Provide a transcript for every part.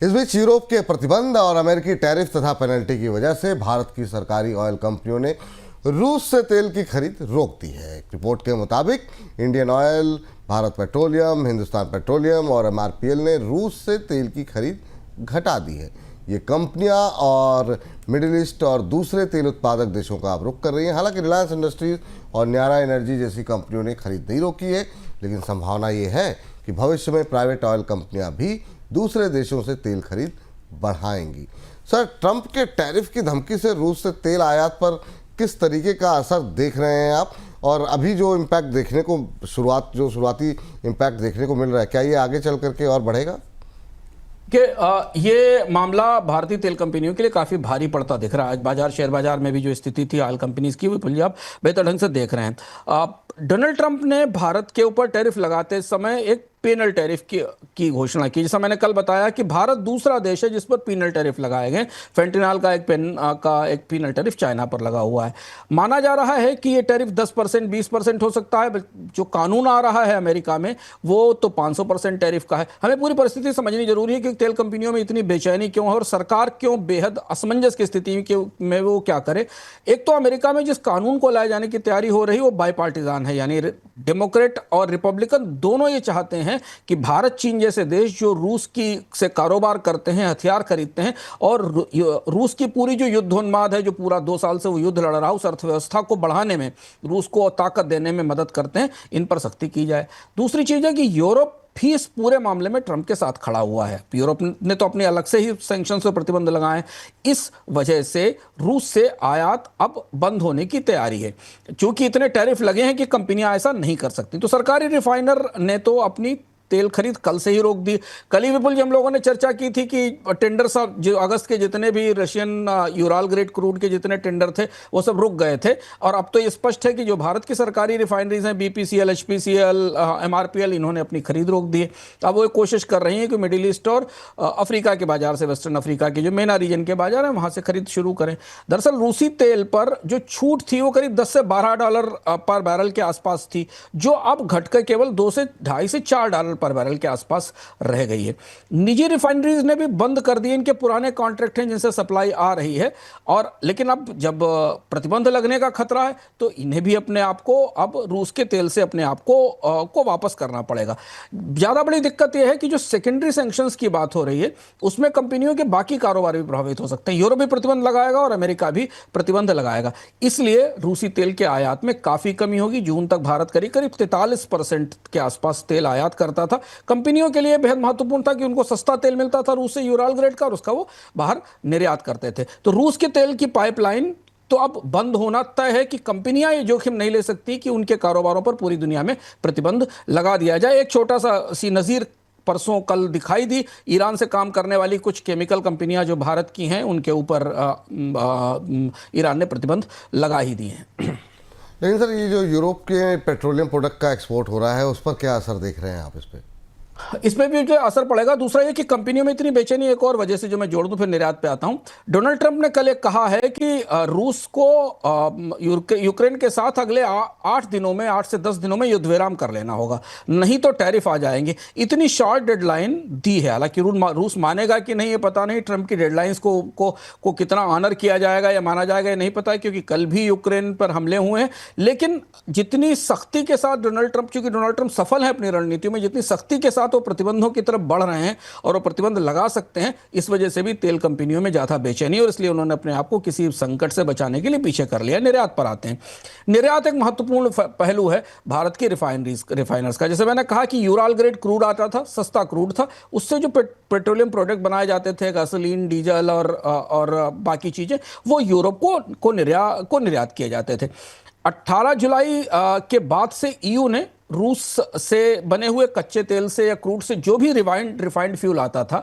इस बीच यूरोप के प्रतिबंध और अमेरिकी टैरिफ तथा पेनल्टी की वजह से भारत की सरकारी ऑयल कंपनियों ने रूस से तेल की खरीद रोक दी है। एक रिपोर्ट के मुताबिक Indian oil, Bharat petroleum, Hindustan petroleum और एमआरपीएल ने रूस से तेल की खरीद घटा दी है। ये कंपनियां और मिडिल ईस्ट और दूसरे तेल उत्पादक देशों का अब रुख कर रही हैं। हालांकि रिलायंस इंडस्ट्रीज और न्यारा एनर्जी जैसी कंपनियों ने खरीद नहीं रोकी है, लेकिन संभावना ये है कि भविष्य में प्राइवेट ऑयल कंपनियां भी दूसरे देशों से तेल खरीद बढ़ाएंगी। सर, ट्रंप के टैरिफ की धमकी से रूस से तेल आयात पर किस तरीके का असर देख रहे हैं आप? और अभी जो इम्पैक्ट देखने को शुरुआती इम्पैक्ट देखने को मिल रहा है, क्या ये आगे चल करके और बढ़ेगा? कि ये मामला भारतीय तेल कंपनियों के लिए काफी भारी पड़ता दिख रहा है। आज शेयर बाजार में भी जो स्थिति थी ऑयल कंपनीज की, वो आप बेहतर ढंग से देख रहे हैं। डोनाल्ड ट्रंप ने भारत के ऊपर टैरिफ लगाते समय एक पीनल टैरिफ की घोषणा की। जैसा मैंने कल बताया कि भारत दूसरा देश है जिस पर पीनल टैरिफ लगाए गए। फेंटेनॉल का एक पीनल टैरिफ चाइना पर लगा हुआ है। माना जा रहा है कि ये टैरिफ 10%, 20% हो सकता है। जो कानून आ रहा है अमेरिका में वो तो 500% टैरिफ का है। हमें पूरी परिस्थिति समझनी जरूरी है कि तेल कंपनियों में इतनी बेचैनी क्यों है और सरकार क्यों बेहद असमंजस की स्थिति में वो क्या करे। एक तो अमेरिका में जिस कानून को लाए जाने की तैयारी हो रही है वो बाईपार्टिजान है, यानी डेमोक्रेट और रिपब्लिकन दोनों ये चाहते हैं कि भारत, चीन जैसे देश जो रूस की से कारोबार करते हैं, हथियार खरीदते हैं और रूस की पूरी जो युद्धोन्माद है, जो पूरा 2 साल से वो युद्ध लड़ रहा है, उस अर्थव्यवस्था को बढ़ाने में, रूस को ताकत देने में मदद करते हैं, इन पर सख्ती की जाए। दूसरी चीज है कि यूरोप भी इस पूरे मामले में ट्रंप के साथ खड़ा हुआ है। यूरोप ने तो अपने अलग से ही सैंक्शंस पर प्रतिबंध लगाए। इस वजह से रूस से आयात अब बंद होने की तैयारी है। क्योंकि इतने टैरिफ लगे हैं कि कंपनियां ऐसा नहीं कर सकती। तो सरकारी रिफाइनर ने तो अपनी तेल खरीद कल से ही रोक दी। कल ही विपुल जी हम लोगों ने चर्चा की थी कि टेंडर सब जो अगस्त के जितने भी रशियन यूराल ग्रेड क्रूड के जितने टेंडर थे वो सब रुक गए थे। और अब तो ये स्पष्ट है कि जो भारत की सरकारी रिफाइनरीज हैं, बीपीसीएल, एचपीसीएल, एमआरपीएल, इन्होंने अपनी खरीद रोक दी है। अब वो कोशिश कर रही है कि मिडिल ईस्ट और अफ्रीका के बाजार से, वेस्टर्न अफ्रीका के जो मेना रीजन के बाजार है, वहां से खरीद शुरू करें। दरअसल रूसी तेल पर जो छूट थी वो करीब $10 से $12 पर बैरल के आसपास थी, जो अब घटकर केवल $2 से $4 पर बैरल के आसपास रह गई है। निजी रिफाइनरीज ने भी बंद कर दिए। इनके पुराने कॉन्ट्रैक्ट हैं जिनसे सप्लाई आ रही है, और लेकिन अब जब प्रतिबंध लगने का खतरा है तो इन्हें भी अपने आप को अब रूस के तेल से अपने आप को वापस करना पड़ेगा। ज्यादा बड़ी दिक्कत यह है कि जो सेकेंडरी सैंक्शंस की बात हो रही है उसमें कंपनियों के बाकी कारोबार भी प्रभावित हो सकते हैं। यूरोप भी प्रतिबंध लगाएगा और अमेरिका भी प्रतिबंध लगाएगा। इसलिए रूसी तेल के आयात में काफी कमी होगी। जून तक भारत करीब 43% के आसपास तेल आयात करता था। कंपनियों के लिए बेहद महत्वपूर्ण था कि उनको सस्ता तेल मिलता था रूस से, यूराल ग्रेड का, और उसका वो बाहर निर्यात करते थे। तो रूस के तेल की पाइपलाइन तो अब बंद होना तय है कि कंपनियां ये जोखिम नहीं ले सकती कि उनके कारोबारों पर पूरी दुनिया में प्रतिबंध लगा दिया जाए। एक छोटा सी नजीर परसों कल दिखाई दी। ईरान से काम करने वाली कुछ केमिकल कंपनियां जो भारत की हैं उनके ऊपर ईरान ने प्रतिबंध लगा ही दिए हैं। लेकिन सर, ये जो यूरोप के पेट्रोलियम प्रोडक्ट का एक्सपोर्ट हो रहा है उस पर क्या असर देख रहे हैं आप? इस पे भी असर पड़ेगा। दूसरा ये कि कंपनियों में इतनी बेचैनी एक और वजह से जो मैं जोड़ दूं, फिर निर्यात पे आता हूं। डोनाल्ड ट्रंप ने कल एक कहा है कि रूस को यूक्रेन के साथ अगले 8 दिनों में, 8 से 10 दिनों में युद्ध विराम कर लेना होगा, नहीं तो टैरिफ आ जाएंगे। इतनी शॉर्ट डेडलाइन दी है। हालांकि रूस मानेगा कि नहीं ये पता नहीं। ट्रंप की डेडलाइंस को कितना ऑनर किया जाएगा या माना जाएगा ये नहीं पता है, क्योंकि कल भी यूक्रेन पर हमले हुए हैं। लेकिन जितनी सख्ती के साथ डोनाल्ड ट्रंप, चूंकि डोनाल्ड ट्रंप सफल है अपनी रणनीतियों में, जितनी सख्ती के साथ वो प्रतिबंधों की तरफ बढ़ रहे हैं और वो प्रतिबंध लगा सकते हैं, इस वजह से भी तेल कंपनियों में ज्यादा बेचैनी, और इसलिए उन्होंने अपने आप को किसी संकट से बचाने के लिए पीछे कर लिया। निर्यात पर आते हैं। निर्यात एक महत्वपूर्ण पहलू है भारत की रिफाइनर्स का। जैसे मैंने कहा कि यूराल ग्रेड क्रूड आता था, सस्ता क्रूड था, उससे जो पेट्रोलियम प्रोडक्ट बनाए जाते थे, गैसोलीन, डीजल और बाकी चीजें, वो यूरोप को निर्यात किए जाते थे। 18 जुलाई के बाद से ईयू ने रूस से बने हुए कच्चे तेल से या क्रूड से जो भी रिफाइंड फ्यूल आता था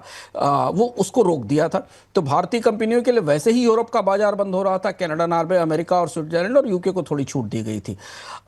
वो उसको रोक दिया था। तो भारतीय कंपनियों के लिए वैसे ही यूरोप का बाजार बंद हो रहा था। कनाडा, नॉर्वे, अमेरिका और स्विट्जरलैंड और यूके को थोड़ी छूट दी गई थी।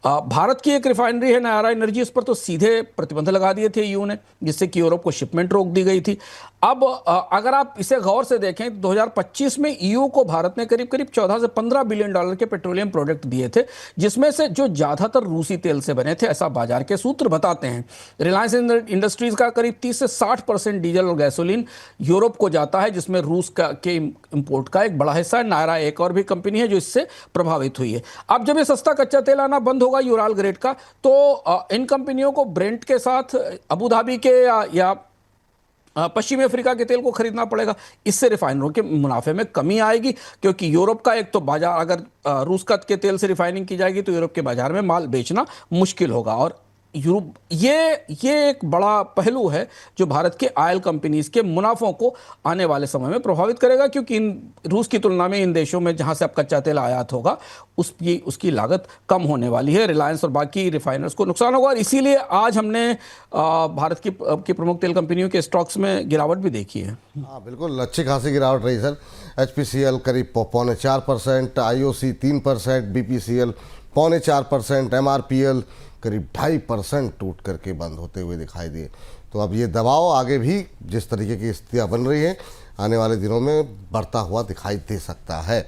भारत की एक रिफाइनरी है न्यारा एनर्जी, उस पर तो सीधे प्रतिबंध लगा दिए थे ईयू ने, जिससे कि यूरोप को शिपमेंट रोक दी गई थी। अब अगर आप इसे गौर से देखें तो 2025 में ईयू को भारत ने करीब 14 से $15 बिलियन के पेट्रोलियम प्रोडक्ट दिए थे, जिसमें से जो ज्यादातर रूसी तेल से बने थे, ऐसा बाजार के सूत्र बताते हैं। रिलायंस इंडस्ट्रीज का करीब 30 से 60% डीजल और गैसोलीन यूरोप को जाता है, जिसमें रूस के इंपोर्ट का एक बड़ा हिस्सा है। नायरा एक और भी कंपनी है जो इससे प्रभावित हुई है। अब जब ये सस्ता कच्चा तेल आना बंद होगा यूराल ग्रेड का, तो इन कंपनियों को ब्रेंट के साथ अबू धाबी के या पश्चिमी अफ्रीका के तेल को खरीदना पड़ेगा। इससे रिफाइनरों के मुनाफे में कमी आएगी, क्योंकि यूरोप का एक तो बाजार, अगर रूस का के तेल से रिफाइनिंग की जाएगी तो यूरोप के बाजार में माल बेचना मुश्किल होगा। और यूरोप ये एक बड़ा पहलू है जो भारत के ऑयल कंपनीज के मुनाफों को आने वाले समय में प्रभावित करेगा, क्योंकि रूस की तुलना में इन देशों में जहां से अब कच्चा तेल आयात होगा उसकी लागत कम होने वाली है। रिलायंस और बाकी रिफाइनर्स को नुकसान होगा, और इसीलिए आज हमने भारत की प्रमुख तेल कंपनियों के स्टॉक्स में गिरावट भी देखी है। हाँ बिल्कुल, अच्छी खासी गिरावट रही सर। HPCL करीब 4.25%, IOC 3%, BPCL 4.25%, MRPL करीब 2.5% टूट करके बंद होते हुए दिखाई दिए। तो अब ये दबाव आगे भी जिस तरीके की स्थितियाँ बन रही हैं आने वाले दिनों में बढ़ता हुआ दिखाई दे सकता है।